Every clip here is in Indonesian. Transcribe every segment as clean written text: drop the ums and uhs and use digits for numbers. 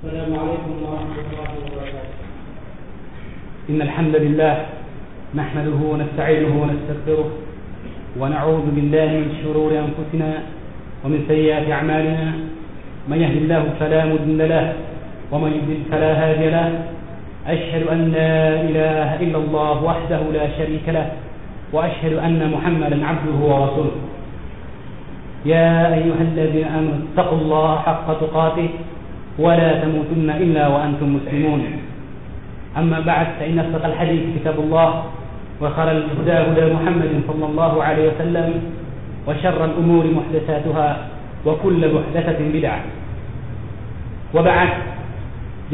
السلام عليكم ورحمة الله وبركاته. إن الحمد لله نحمده ونستعينه ونستغفره ونعوذ بالله من شرور أنفسنا ومن سيئات أعمالنا. من يهد الله فلا مضل له ومن يضلل فلا هادي له. أشهد أن لا إله إلا الله وحده لا شريك له وأشهد أن محمدا عبده ورسوله. يا أيها الذين آمنوا اتقوا الله حق تقاته ولا تموتن إلا وأنتم مسلمون. أما بعد فإن أصدق الحديث كتاب الله وخير الهدى هدى محمد صلى الله عليه وسلم وشر الأمور محدثاتها وكل محدثة بدعة. وبعد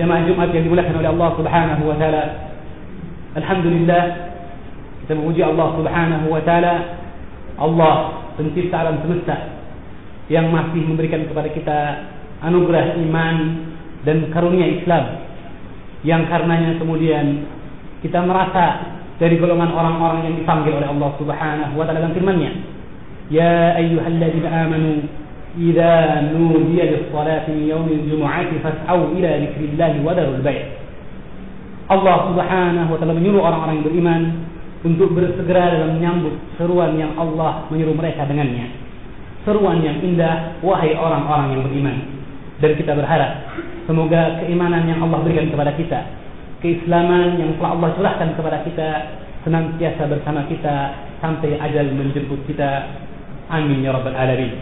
jamaah Jumat yang dimuliakan oleh Allah Subhanahu wa taala. Alhamdulillah kita memuji Allah Subhanahu wa taala, Allah pencipta alam semesta yang masih memberikan kepada kita anugerah iman dan karunia Islam, yang karenanya kemudian kita merasa dari golongan orang-orang yang dipanggil oleh Allah Subhanahu wa taala dalam firman-Nya, ya ayyuhalladzina amanu idza nudiya lis-salati min yaumil jumu'ati fas'au ila dzikrillahi wa darul bai'. Allah Subhanahu wa taala menyuruh orang-orang yang beriman untuk bersegera dalam menyambut seruan yang Allah menyuruh mereka dengannya. Seruan yang indah, wahai orang-orang yang beriman. Dan kita berharap semoga keimanan yang Allah berikan kepada kita, keislaman yang telah Allah curahkan kepada kita, senantiasa bersama kita sampai ajal menjemput kita. Amin ya rabbal alamin.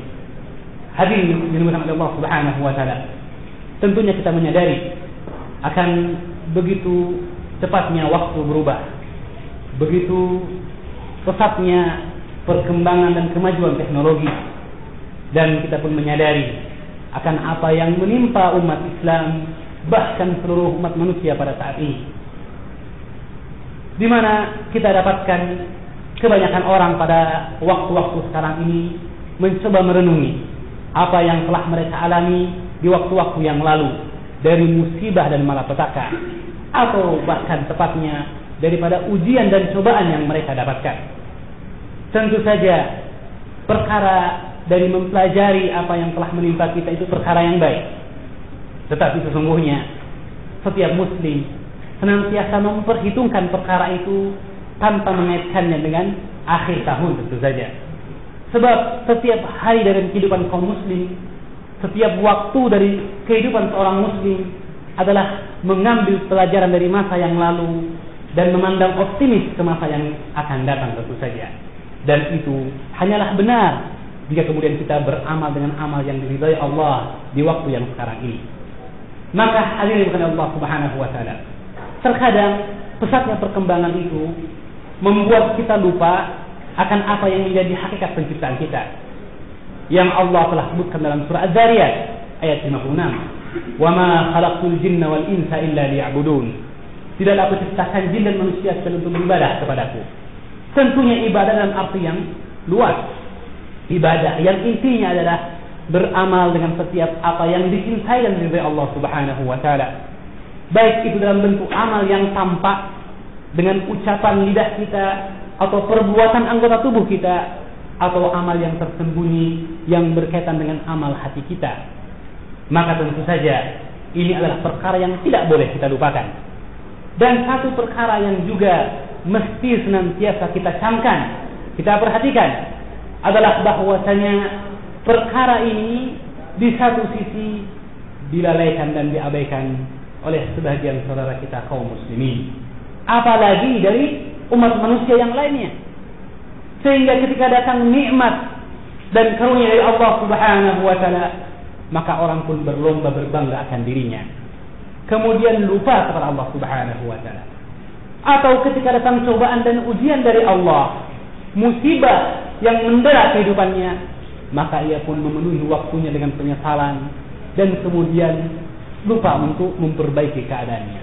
Hadirin yang dimuliakan oleh Allah Subhanahu wa taala, tentunya kita menyadari akan begitu cepatnya waktu berubah, begitu pesatnya perkembangan dan kemajuan teknologi, dan kita pun menyadari akan apa yang menimpa umat Islam, bahkan seluruh umat manusia pada saat ini, di mana kita dapatkan kebanyakan orang pada waktu-waktu sekarang ini mencoba merenungi apa yang telah mereka alami di waktu-waktu yang lalu dari musibah dan malapetaka, atau bahkan tepatnya daripada ujian dan cobaan yang mereka dapatkan. Tentu saja perkara dari mempelajari apa yang telah menimpa kita itu perkara yang baik, tetapi sesungguhnya setiap muslim senantiasa memperhitungkan perkara itu tanpa mengaitkannya dengan akhir tahun tentu saja. Sebab setiap hari dari kehidupan kaum muslim, setiap waktu dari kehidupan seorang muslim adalah mengambil pelajaran dari masa yang lalu dan memandang optimis ke masa yang akan datang tentu saja. Dan itu hanyalah benar jika kemudian kita beramal dengan amal yang diridhai Allah di waktu yang sekarang ini. Maka hadirin kepada Allah Subhanahu wa taala, terkadang pesatnya perkembangan itu membuat kita lupa akan apa yang menjadi hakikat penciptaan kita, yang Allah telah sebutkan dalam surah Az-Zariyat ayat 56, wa ma khalaqtul jinna wal insa illa liya'budun. Tidaklah aku ciptakan jin dan manusia kecuali untuk beribadah kepadaku. Tentunya ibadah dalam arti yang luas, ibadah yang intinya adalah beramal dengan setiap apa yang dicintai dan diridhai Allah Subhanahu wa taala, baik itu dalam bentuk amal yang tampak dengan ucapan lidah kita atau perbuatan anggota tubuh kita, atau amal yang tersembunyi yang berkaitan dengan amal hati kita. Maka tentu saja ini adalah perkara yang tidak boleh kita lupakan. Dan satu perkara yang juga mesti senantiasa kita camkan, kita perhatikan, adalah bahwasanya perkara ini di satu sisi dilalaikan dan diabaikan oleh sebagian saudara kita kaum muslimin, apalagi dari umat manusia yang lainnya, sehingga ketika datang nikmat dan karunia dari Allah Subhanahu wa taala, maka orang pun berlomba berbangga akan dirinya, kemudian lupa kepada Allah Subhanahu wa taala. Atau ketika datang cobaan dan ujian dari Allah, musibah yang mendera kehidupannya, maka ia pun memenuhi waktunya dengan penyesalan dan kemudian lupa untuk memperbaiki keadaannya.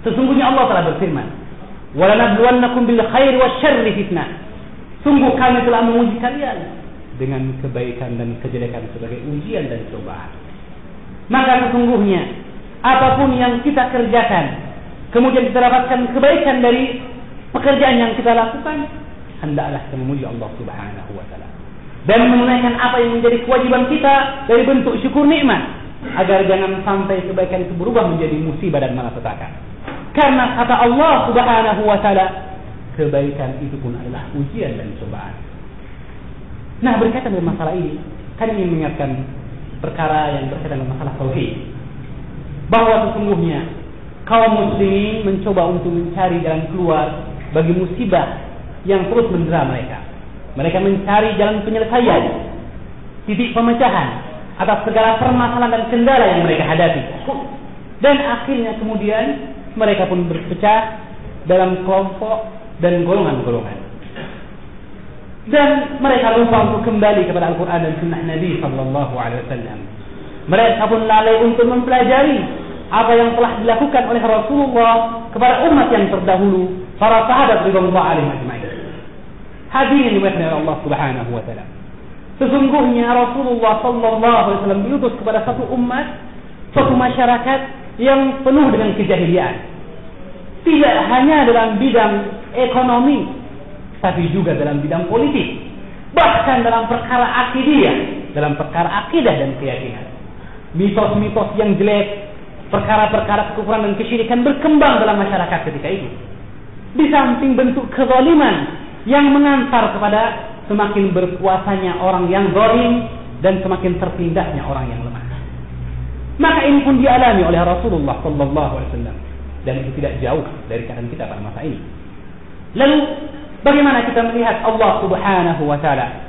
Sesungguhnya Allah telah berfirman, walanabluwannakum bil khairi wasyarri fitnah. Sungguh kami telah menguji kalian dengan kebaikan dan kejelekan sebagai ujian dan cobaan. Maka sesungguhnya apapun yang kita kerjakan, kemudian kita dapatkan kebaikan dari pekerjaan yang kita lakukan, hendaklah kita memuji Allah Subhanahu wa taala dan menunaikan apa yang menjadi kewajiban kita dari bentuk syukur nikmat. agar jangan sampai kebaikan itu berubah menjadi musibah dan malapetaka. Karena kata Allah Subhanahu wa taala, kebaikan itu pun adalah ujian dan cobaan. Nah, berkaitan dengan masalah ini, kami ingin mengingatkan perkara yang berkaitan dengan masalah tauhid. Bahwa sesungguhnya kaum muslimin mencoba untuk mencari jalan keluar bagi musibah yang terus mendera mereka. Mereka mencari jalan penyelesaian, titik pemecahan atas segala permasalahan dan kendala yang mereka hadapi. Dan akhirnya kemudian mereka pun berpecah dalam kelompok dan golongan-golongan. Dan mereka lupa untuk kembali kepada Al-Quran dan Sunnah Nabi Sallallahu Alaihi Wasallam. Mereka pun lalai untuk mempelajari apa yang telah dilakukan oleh Rasulullah kepada umat yang terdahulu, para sahabat ridwanullah alaihim ajma'in. Hadirin dimuliakan oleh Allah Subhanahu wa taala. Sesungguhnya Rasulullah Sallallahu Alaihi Wasallam diutus kepada satu umat, satu masyarakat yang penuh dengan kejahilian. Tidak hanya dalam bidang ekonomi, tapi juga dalam bidang politik, bahkan dalam perkara akidiyah, dalam perkara akidah dan keyakinan. Mitos-mitos yang jelek, perkara-perkara kekufuran dan kesyirikan berkembang dalam masyarakat ketika itu. Di samping bentuk kezaliman yang mengantar kepada semakin berkuasanya orang yang zalim dan semakin tertindaknya orang yang lemah. Maka ini pun dialami oleh Rasulullah Sallallahu Alaihi Wasallam, dan itu tidak jauh dari keadaan kita pada masa ini. Lalu bagaimana kita melihat Allah Subhanahu wa taala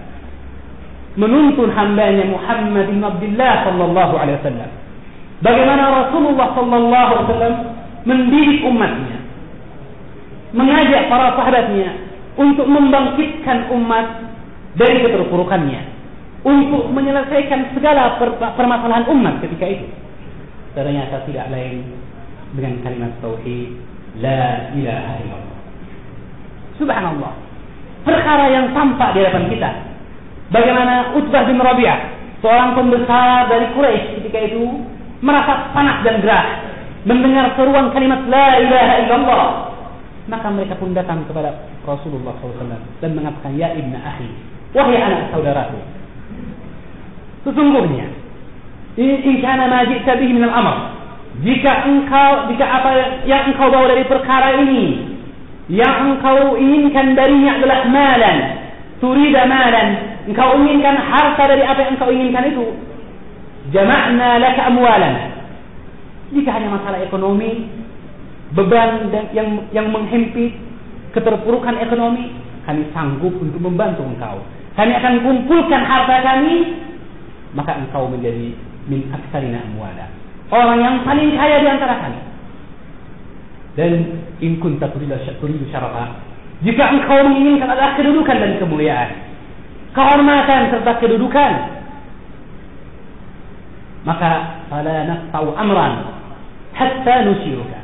menuntun hambanya Muhammad bin Abdullah Sallallahu Alaihi Wasallam? Bagaimana Rasulullah Sallallahu Alaihi Wasallam mendidik umatnya, mengajak para sahabatnya untuk membangkitkan umat dari keterpurukannya, untuk menyelesaikan segala permasalahan umat ketika itu. Ternyata tidak lain dengan kalimat tauhid, la ilaha illallah. Subhanallah, perkara yang tampak di hadapan kita. Bagaimana Utbah bin Rabi'ah, seorang pembesar dari Quraisy ketika itu, merasa panas dan gerah mendengar seruan kalimat la ilaha illallah. Maka mereka pun datang kepada Rasulullah SAW dan mengatakan, ya ibna akhi, wahai anak saudaraku, sesungguhnya in kana ma ji'ta bihi min al-amr, jika apa yang engkau bawa dari perkara ini, yang engkau inginkan darinya adalah malan, turida malan, engkau inginkan harta dari apa yang engkau inginkan itu, jama'na laka amwalan. Jika hanya masalah ekonomi, beban yang menghimpit, keterpurukan ekonomi, kami sanggup untuk membantu engkau. Kami akan kumpulkan harta kami, maka engkau menjadi min aktsarina amwala, orang yang paling kaya di antara kami. Dan in kunta turidu syarafa, jika engkau menginginkan adalah kedudukan dan kemuliaan, kehormatan serta kedudukan, maka fala naqta'u amran hatta nusiruka,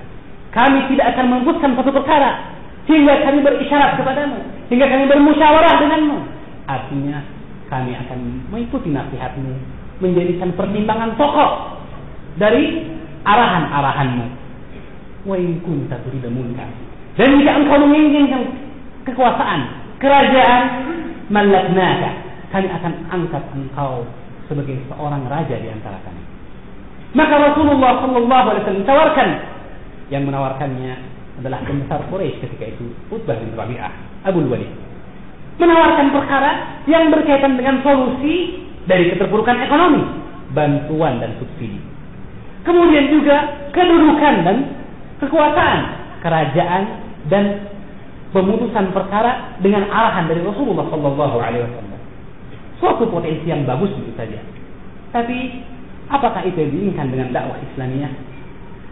kami tidak akan memutuskan satu perkara hingga kami berisyarat kepadamu, hingga kami bermusyawarah denganmu. Artinya kami akan mengikuti nasihatmu, menjadikan pertimbangan pokok dari arahan-arahanmu. Wa in kunta turidu mulka, dan jika engkau menginginkan kekuasaan, kerajaan, malaknaka, kami akan angkat engkau sebagai seorang raja di antara kami. Maka Rasulullah Sallallahu Alaihi Wasallam tawarkan. Yang menawarkannya adalah pembesar Quraisy ketika itu, Utbah bin Rabi'ah, Abul Walid. Menawarkan perkara yang berkaitan dengan solusi dari keterpurukan ekonomi, bantuan dan subsidi. Kemudian juga kedudukan dan kekuasaan, kerajaan dan pemutusan perkara dengan arahan dari Rasulullah Sallallahu Alaihi Wasallam. Suatu potensi yang bagus itu saja. Tapi apakah itu yang diinginkan dengan dakwah Islamiyah?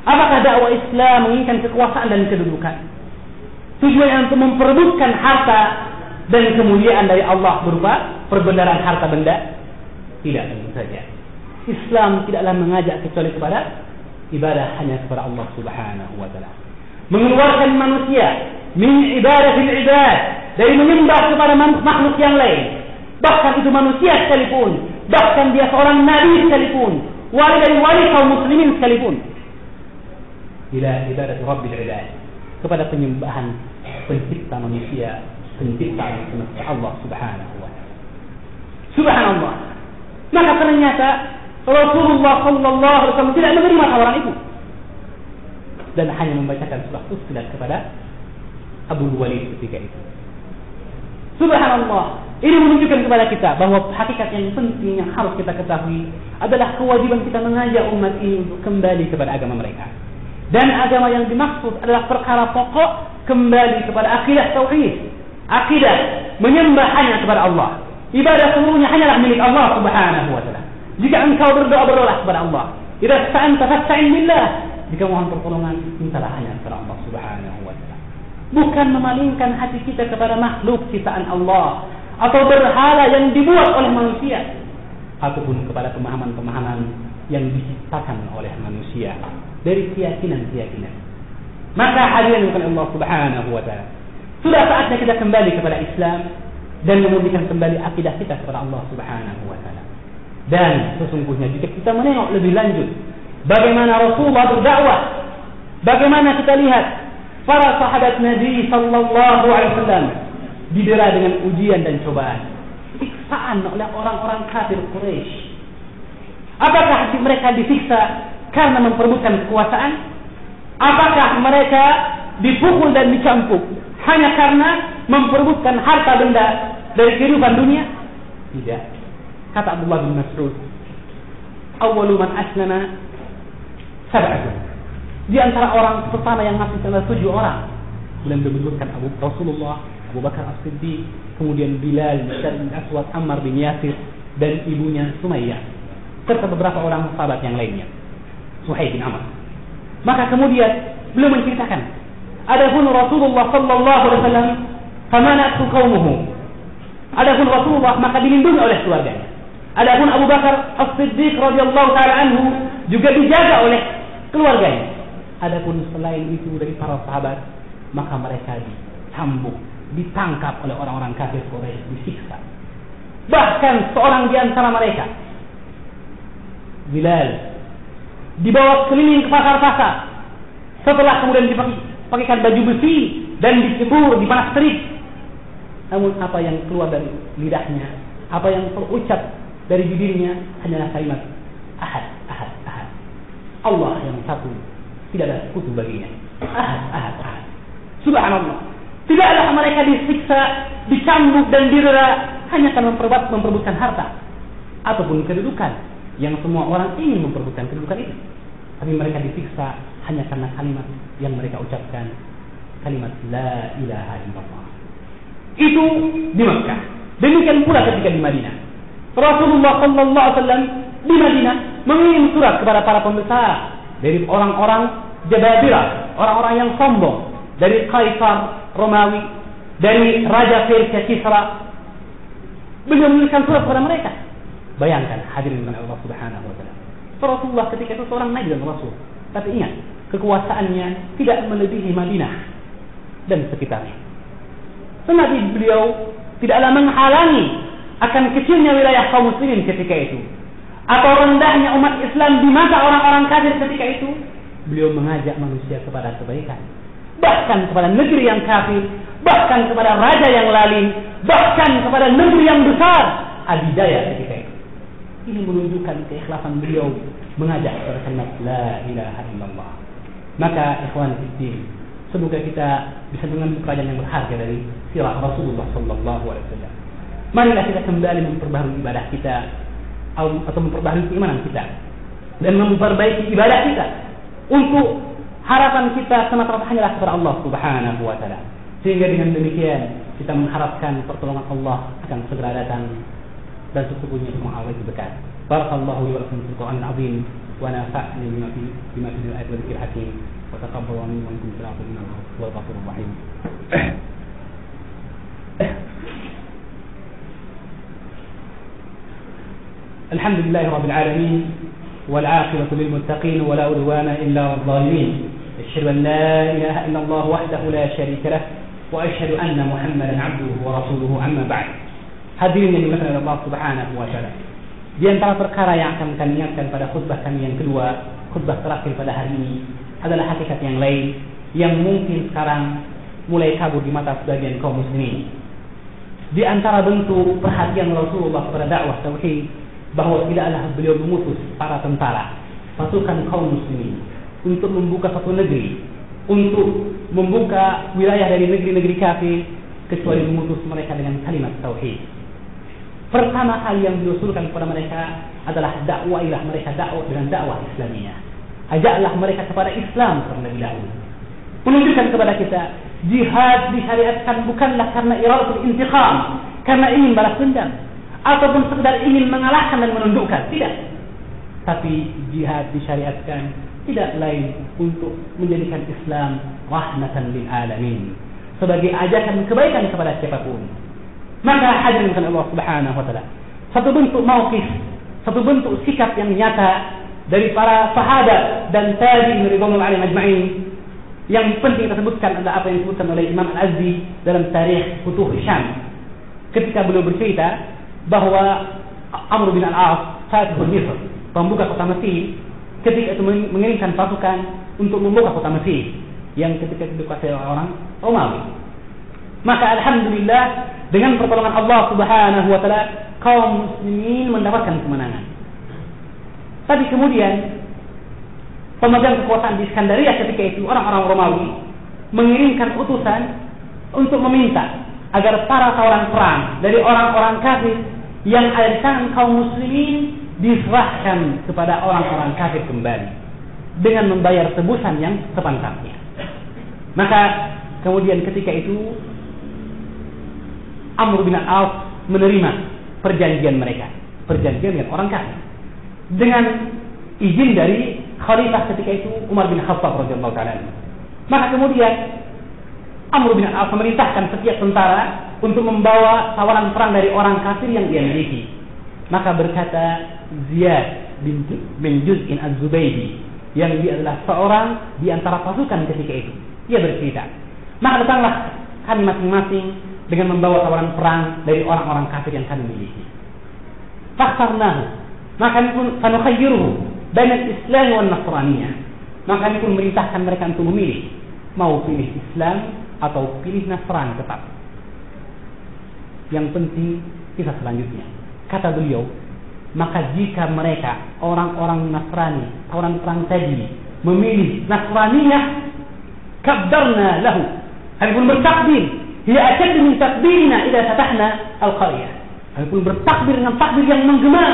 Apakah dakwah Islam menginginkan kekuasaan dan kedudukan? Tujuannya untuk memperebutkan harta dan kemuliaan dari Allah berupa perbendaharaan harta benda? Tidak, tentu saja. Islam tidaklah mengajak kecuali kepada ibadah hanya kepada Allah Subhanahu wa taala. Mengeluarkan manusia min ibadatil ibad, dari menyembah kepada makhluk yang lain. Bahkan itu manusia sekalipun, bahkan dia seorang nabi sekalipun, wali dari wali kaum muslimin sekalipun. Ila ibadat Rabbil ibad, kepada penyembahan pencipta manusia, pencipta alam semesta Allah Subhanahu wa taala. Subhanallah. Maka ternyata Rasulullah sallallahu alaihi wasallam tidak menerima tawaran itu dan hanya membacakan surah Fussilat kepada Abu Walid ketika itu. Subhanallah, ini menunjukkan kepada kita bahwa hakikat yang penting yang harus kita ketahui adalah kewajiban kita mengajak umat ini untuk kembali kepada agama mereka. Dan agama yang dimaksud adalah perkara pokok kembali kepada akidah tauhid, akidah menyembah hanya kepada Allah. Ibadah seluruhnya hanyalah milik Allah Subhanahu wa taala. Jika engkau berdoa, berdoalah kepada Allah. Idza sta'anta fasta'in billah. Jika mohon pertolongan, mintalah hanya kepada Allah Subhanahu wa taala. Bukan memalingkan hati kita kepada makhluk ciptaan Allah atau berhala yang dibuat oleh manusia ataupun kepada pemahaman-pemahaman yang diciptakan oleh manusia dari keyakinan-keyakinan. Maka hadirin oleh Allah Subhanahu wa taala, sudah saatnya kita kembali kepada Islam dan memulihkan kembali akidah kita kepada Allah Subhanahu wa taala. Dan sesungguhnya jika kita menengok lebih lanjut bagaimana Rasulullah berdakwah, bagaimana kita lihat para sahabat Nabi sallallahu alaihi wasallam didera dengan ujian dan cobaan, siksaan oleh orang-orang kafir Quraisy. Apakah mereka disiksa karena memperebutkan kekuasaan? Apakah mereka dipukul dan dicampuk hanya karena memperebutkan harta benda dari kehidupan dunia? Tidak. Kata Abdullah bin Mas'ud, awwalu man aslama sab'atun. Di antara orang pertama yang masuk adalah 7 orang. Kemudian menyebutkan Rasulullah, Abu Bakar As-Siddiq, kemudian Bilal bin Aswad, Ammar bin Yasir, dan ibunya Sumayyah, serta beberapa orang sahabat yang lainnya, Suhaib bin Amr. Maka kemudian beliau menceritakan, adapun Rasulullah sallallahu alaihi wasallam famanatu qaumuhu. Adapun Rasulullah maka dilindungi oleh keluarganya. Adapun Abu Bakar As-Siddiq radhiyallahu taala anhu juga dijaga oleh keluarganya. Adapun selain itu dari para sahabat, maka mereka dicambuk, ditangkap oleh orang-orang kafir Quraisy, disiksa. Bahkan seorang di antara mereka, Bilal, dibawa keliling ke pasar-pasar. Setelah kemudian dipakaikan baju besi dan dicebur, dipanas terik. Namun apa yang keluar dari lidahnya, apa yang terucap dari bibirnya hanyalah kalimat Ahad, Ahad, Ahad. Allah yang satu, tidak ada sekutu baginya. Ahad, Ahad, Ahad. Subhanallah. Tidaklah mereka disiksa, dicambuk dan didera hanya karena memperebutkan harta ataupun kedudukan, yang semua orang ingin memperebutkan kedudukan itu. Tapi mereka disiksa hanya karena kalimat yang mereka ucapkan, kalimat La ilaha illallah. Itu di Makkah. Demikian pula ketika di Madinah. Rasulullah sallallahu alaihi wasallam di Madinah mengirim surat kepada para pembesar dari orang-orang Jababirah, orang-orang yang sombong, dari Kaisar Romawi, dari Raja Persia Kisra. Beliau menuliskan surat kepada mereka. Bayangkan hadirin dengan Allah Subhanahu wa taala. Rasulullah ketika itu seorang nabi dan rasul. Tapi ingat, kekuasaannya tidak melebihi Madinah dan sekitarnya. Tetapi beliau tidaklah menghalangi akan kecilnya wilayah kaum muslimin ketika itu, atau rendahnya umat Islam di mata orang-orang kafir ketika itu. Beliau mengajak manusia kepada kebaikan, bahkan kepada negeri yang kafir, bahkan kepada raja yang lalim, bahkan kepada negeri yang besar, adidaya ketika itu. Ini menunjukkan keikhlasan beliau mengajak kepada kalimat La ilaha illallah. Maka ikhwan fiddin, semoga kita bisa mengambil pelajaran yang berharga dari sirah Rasulullah sallallahu alaihi wasallam. Marilah kita kembali memperbaharui ibadah kita atau memperbaharui keimanan kita dan memperbaiki ibadah kita, untuk harapan kita semata-mata hanyalah kepada Allah Subhanahu wa taala. Sehingga dengan demikian kita mengharapkan pertolongan Allah akan segera datang, dan sesungguhnya semua Allah itu dekat. Barakallahu li wa lakum fil Qur'anil 'azim wa nafa'ani bima fihi al-ayati wa dzikril hakim wa taqabbal minni wa minkum innahu huwal ghafurur rahim. Alhamdulillahi rabbil alamin wal 'aqibatu lil muttaqin wa la 'udwana illa 'alal zalimin. Asyhadu an la ilaha illallah wahdahu la syarika lah wa asyhadu anna Muhammadan 'abduhu wa rasuluhu, amma ba'd. Hadirin yang dimuliakan oleh Allah Subhanahu wa taala, di antara perkara yang akan kami ingatkan pada khutbah kami yang kedua, khutbah terakhir pada hari ini, adalah hakikat yang lain yang mungkin sekarang mulai kabur di mata sebagian kaum muslimin. Di antara bentuk perhatian Rasulullah kepada dakwah tauhid bahwa tidaklah beliau mengutus para tentara, pasukan kaum muslimin untuk membuka satu negeri, untuk membuka wilayah dari negeri-negeri kafir, kecuali mengutus mereka dengan kalimat tauhid. Pertama kali yang diusulkan kepada mereka adalah dakwailah mereka dakwah dengan dakwah Islamiyah. Ajaklah mereka kepada Islam terlebih dahulu. Menunjukkan kepada kita jihad disyariatkan bukanlah karena iradatul intiqam, karena ingin balas dendam, ataupun sekedar ingin mengalahkan dan menundukkan, tidak. Tapi jihad disyariatkan tidak lain untuk menjadikan Islam rahmatan lil alamin, sebagai ajakan kebaikan kepada siapapun. Maka hadirin Allah Subhanahu wa taala, satu bentuk mauqif, satu bentuk sikap yang nyata dari para sahabat dan tabi'in radhiyallahu anhum ajma'in. Yang penting kita sebutkan adalah apa yang disebutkan oleh Imam Al-Azdi dalam Tarikh Futuh Syam, ketika beliau bercerita bahwa Amr bin Al-As, Fatihul Misr, pembuka kota Mesir, ketika itu mengirimkan pasukan untuk membuka kota Mesir yang ketika itu dikuasai orang Romawi. Maka alhamdulillah dengan pertolongan Allah Subhanahu wa taala kaum muslimin mendapatkan kemenangan. Tapi kemudian pemegang kekuasaan di Iskandaria ketika itu, orang-orang Romawi, mengirimkan utusan untuk meminta agar para tawanan perang dari orang-orang kafir yang ada di tangan kaum muslimin diserahkan kepada orang-orang kafir kembali dengan membayar tebusan yang sepantasnya. Maka kemudian ketika itu Amr bin Al-As menerima perjanjian mereka, perjanjian dengan orang kafir, dengan izin dari khalifah ketika itu Umar bin Khattab radhiyallahu taala. Maka kemudian Amr bin Al-As memerintahkan setiap tentara untuk membawa tawanan perang dari orang kafir yang dia miliki. Maka berkata Ziyad bin Juz'in Az-Zubaydi, yang dia adalah seorang di antara pasukan ketika itu, dia bercerita, maka datanglah kami masing-masing dengan membawa tawanan perang dari orang-orang kafir yang kami miliki. Fakhtarnahu, maka kami pun sanukhayyiruhu baina al-Islam wa an-Nasraniyah. Maka kami pun merintahkan mereka untuk memilih, mau pilih Islam atau pilih Nasrani tetap. Yang penting kisah selanjutnya. Kata beliau, maka jika mereka orang-orang Nasrani, orang perang tadi memilih Nasraniyah, kabdarna lahu, kami pun bertakbir, hiya ashaddu min takbirina idza fatahna al-qaryah. Kami pun bertakbir dengan takbir yang menggema,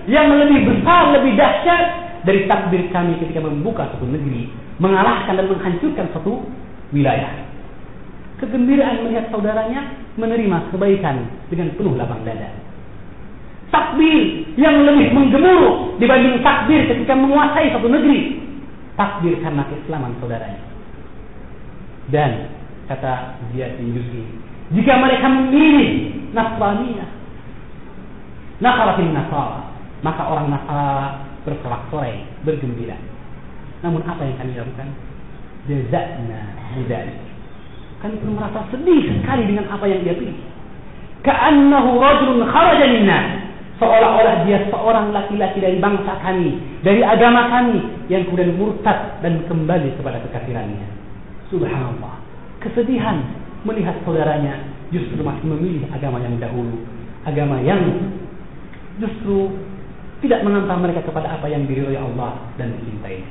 yang lebih besar, lebih dahsyat dari takbir kami ketika membuka satu negeri, mengalahkan dan menghancurkan satu wilayah. Kegembiraan melihat saudaranya menerima kebaikan dengan penuh lapang dada. Takbir yang lebih menggemuruh dibanding takbir ketika menguasai satu negeri. Takbir karena keislaman saudaranya. Dan kata Ziyad bin Juz'i, jika mereka memilih Nasraniyah, nakaratin Nasara, maka orang Nasara bersorak-sorai, bergembira. Namun apa yang kami lakukan? Jaza'na bidzalik. Kami pun merasa sedih sekali dengan apa yang dia pilih. Ka'annahu rajulun kharaja minna, seolah-olah dia seorang laki-laki dari bangsa kami, dari agama kami, yang kemudian murtad dan kembali kepada kekafirannya. Subhanallah, kesedihan melihat saudaranya justru masih memilih agama yang dahulu, agama yang justru tidak mengantar mereka kepada apa yang diridhoi Allah dan dicintai.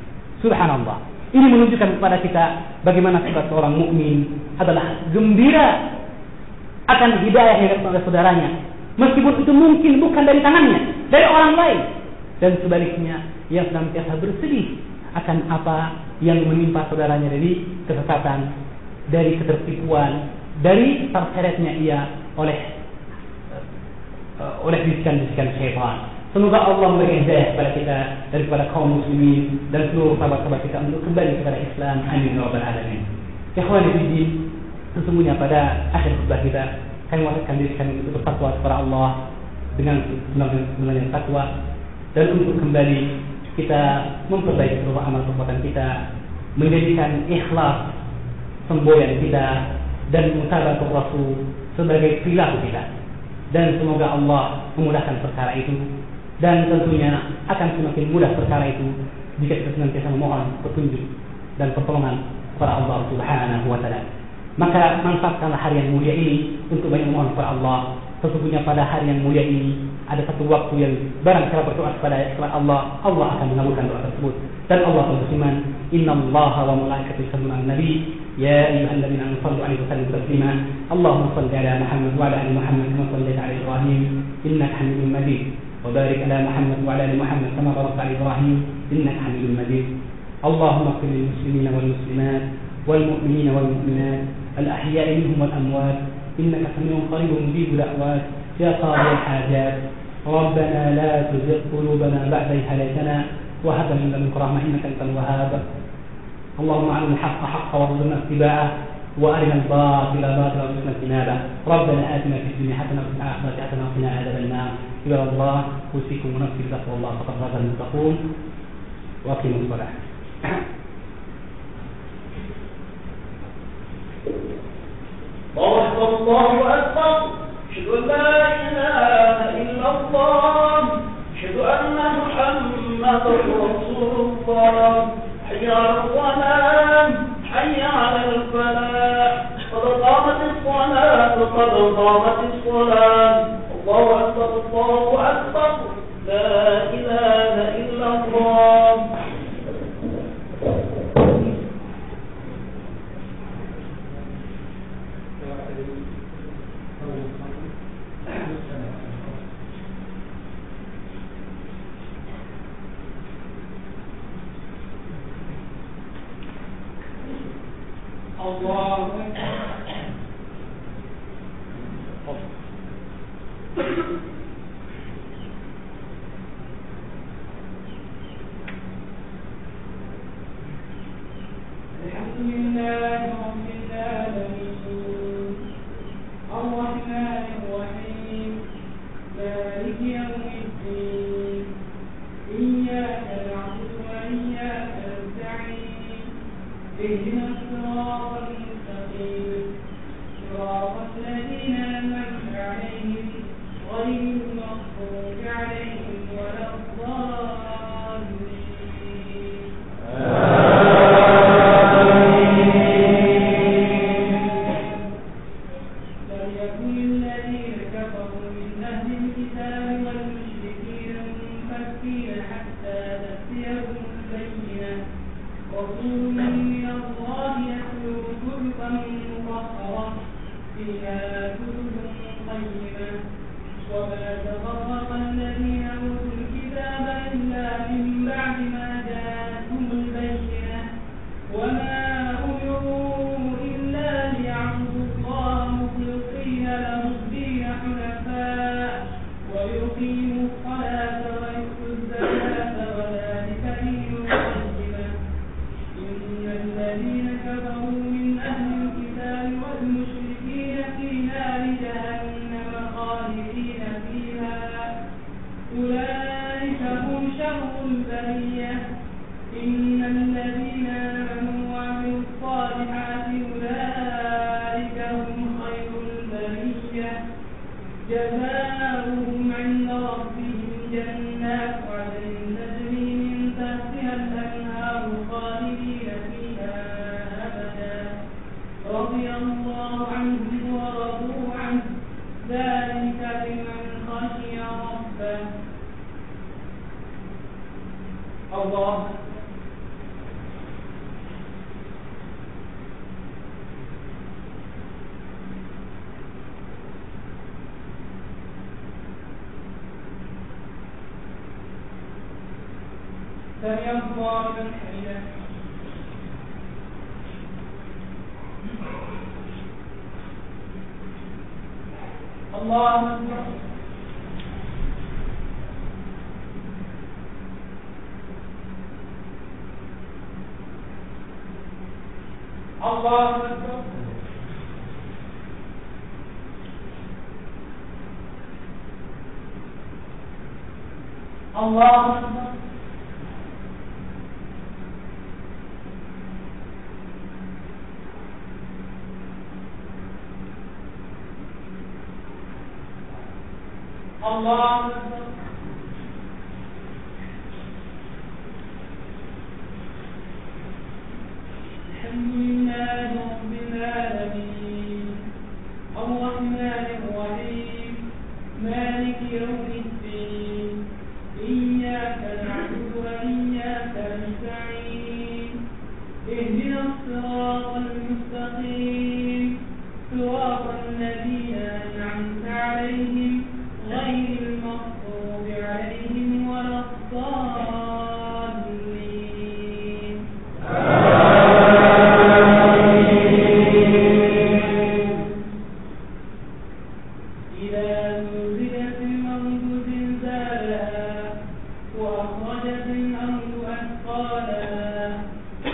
Subhanallah, ini menunjukkan kepada kita bagaimana sifat seorang mukmin adalah gembira akan hidayah yang datang oleh saudaranya, meskipun itu mungkin bukan dari tangannya, dari orang lain. Dan sebaliknya, yang senantiasa bersedih akan apa yang menimpa saudaranya dari kesesatan, dari ketertipuan, dari terseretnya ia oleh bisikan-bisikan syaitan. Semoga Allah memberi hidayah kepada kita dan kepada kaum muslimin dan seluruh sahabat-sahabat kita untuk kembali kepada Islam. Amin ya rabbal alamin. Ikhwani fi din, sesungguhnya pada akhir khutbah kita kami mewasiatkan diri kami untuk bertakwa kepada Allah dengan sebenarnya takwa, dan untuk kembali kita memperbaiki seluruh amal perbuatan kita, menjadikan ikhlas semboyan kita dan mutabatur Rasul sebagai perilaku kita. Dan semoga Allah memudahkan perkara itu, dan tentunya akan semakin mudah perkara itu jika kita senantiasa memohon petunjuk dan pertolongan kepada Allah Subhanahu wa taala. Maka manfaatkanlah hari yang mulia ini untuk banyak memohon kepada Allah. Sesungguhnya pada hari yang mulia ini ada satu waktu yang barang siapa berdoa kepada Allah, Allah akan mengabulkan doa tersebut. Dan Allah berfirman, Innallaha wa malaikatahu yusholluna 'alan nabi, ya ayyuhalladzina amanu shallu 'alaihi wa sallimu taslima. Allahumma shalli 'ala Muhammad wa 'ala ali Muhammad kama shallaita 'ala Ibrahim innaka Hamidum Majid. Wa barik 'ala Muhammad wa 'ala ali Muhammad kama barakta 'ala Ibrahim innaka Hamidum Majid. Allahumma ighfir lil muslimina wal muslimat wal mu'minina wal mu'minat al ahya'i minhum wal amwat innaka samii'un qaribun mujibud da'wat ya qadi al hajat. ربنا لا تزغ قلوبنا بعد إذ هديتنا وهب لنا من لدنك رحمة إنك أنت الوهاب. اللهم أرنا الحق حقا وارزقنا اتباعه وأرنا الباطل باطلا وارزقنا اجتنابه. ربنا آتنا في الدنيا حسنة وفي الآخرة حسنة وقنا عذاب النار. عباد الله أوصيكم ونفسي بتقوى الله فقد فاز المتقون. وأقيموا الصلاة. الله أكبر. أشهد أن لا إله إلا الله. أشهد أن محمدا رسول الله. حي على الصلاة حي على الفلاح قد قامت الصلاة قد قامت الصلاة. الله أكبر الله أكبر. لا إله إلا الله. الله الحمد لله رب العالمين الرحمن الرحيم مالك يوم الدين إياك نعبد وإياك نستعين اهدنا الصراط المستقيم صراط الذين أنعمت عليهم غير المغضوب عليهم ولا الضالين. لم يكن الذين كفروا من أهل الكتاب والمشركين منفكين حتى تأتيهم البينة. رسول من الله يتلو كتبا مطهرة فيها كتب قيمة. وما تفرق الذين أوتوا الكتاب إلا من بعد ما جاءتهم البينة. وما أمروا إلا ليعبدوا الله مخلصين له الدين حنفاء ويقيموا الصلاة ويؤتوا الزكاة وذلك دين القيمة. إن الذين كفروا من أهل الكتاب والمشركين في نار جهنم خالدين فيها أولئك هم شر البرية. إن الذين آمنوا وعملوا الصالحات أولئك هم خير البرية. جزاؤهم عند ربهم جنات عدن تجري من تحتها الأنهار خالدين فيها أبدا. رضي الله عنهم ورضوا عنه ذلك لمن خشي ربه. الله سمع الله لمن حمده. الله أكبر. الله أكبر. الله أكبر. الله أكبر. الحمد لله رب العالمين الرحمن الرحيم مالك يوم الدين الصراط المستقيم صراط الذين أنعمت عليهم غير المغضوب عليهم ولا الضالين. إذا زلزلت الأرض زلزالها وأخرجت الأرض أثقالها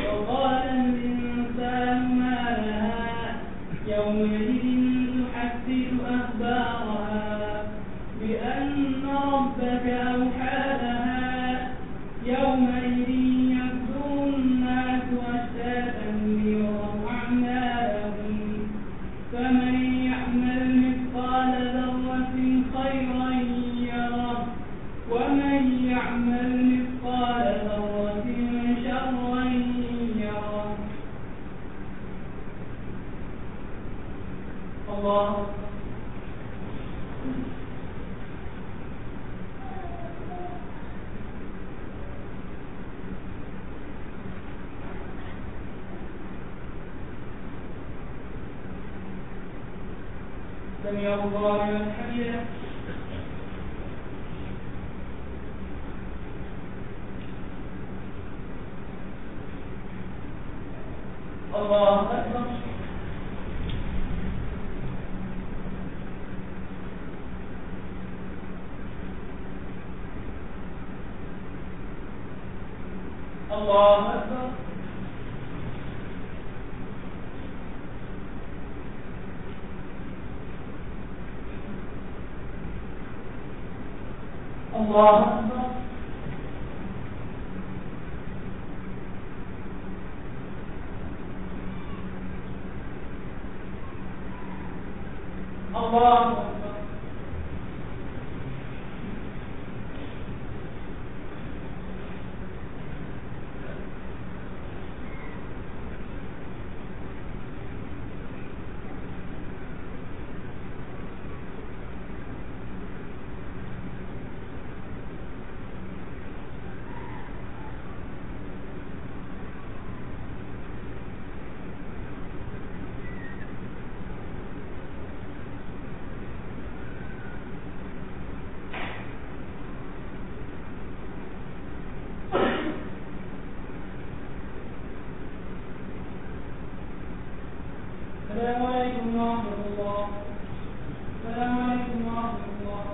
وقال الإنسان ما لها يومئذ تحدث أخبارها بأن ربك أوحى لها يومئذ يبدو الناس أشتاتا ليروا أعمالهم فمن يعمل مثقال ذرة خيرا يره ومن يعمل مثقال ذرة شرا يره. الله سمع الله لمن حمده. الله أكبر. الله أكبر. الله أكبر. الله أكبر. السلام عليكم ورحمة الله. السلام عليكم ورحمة الله.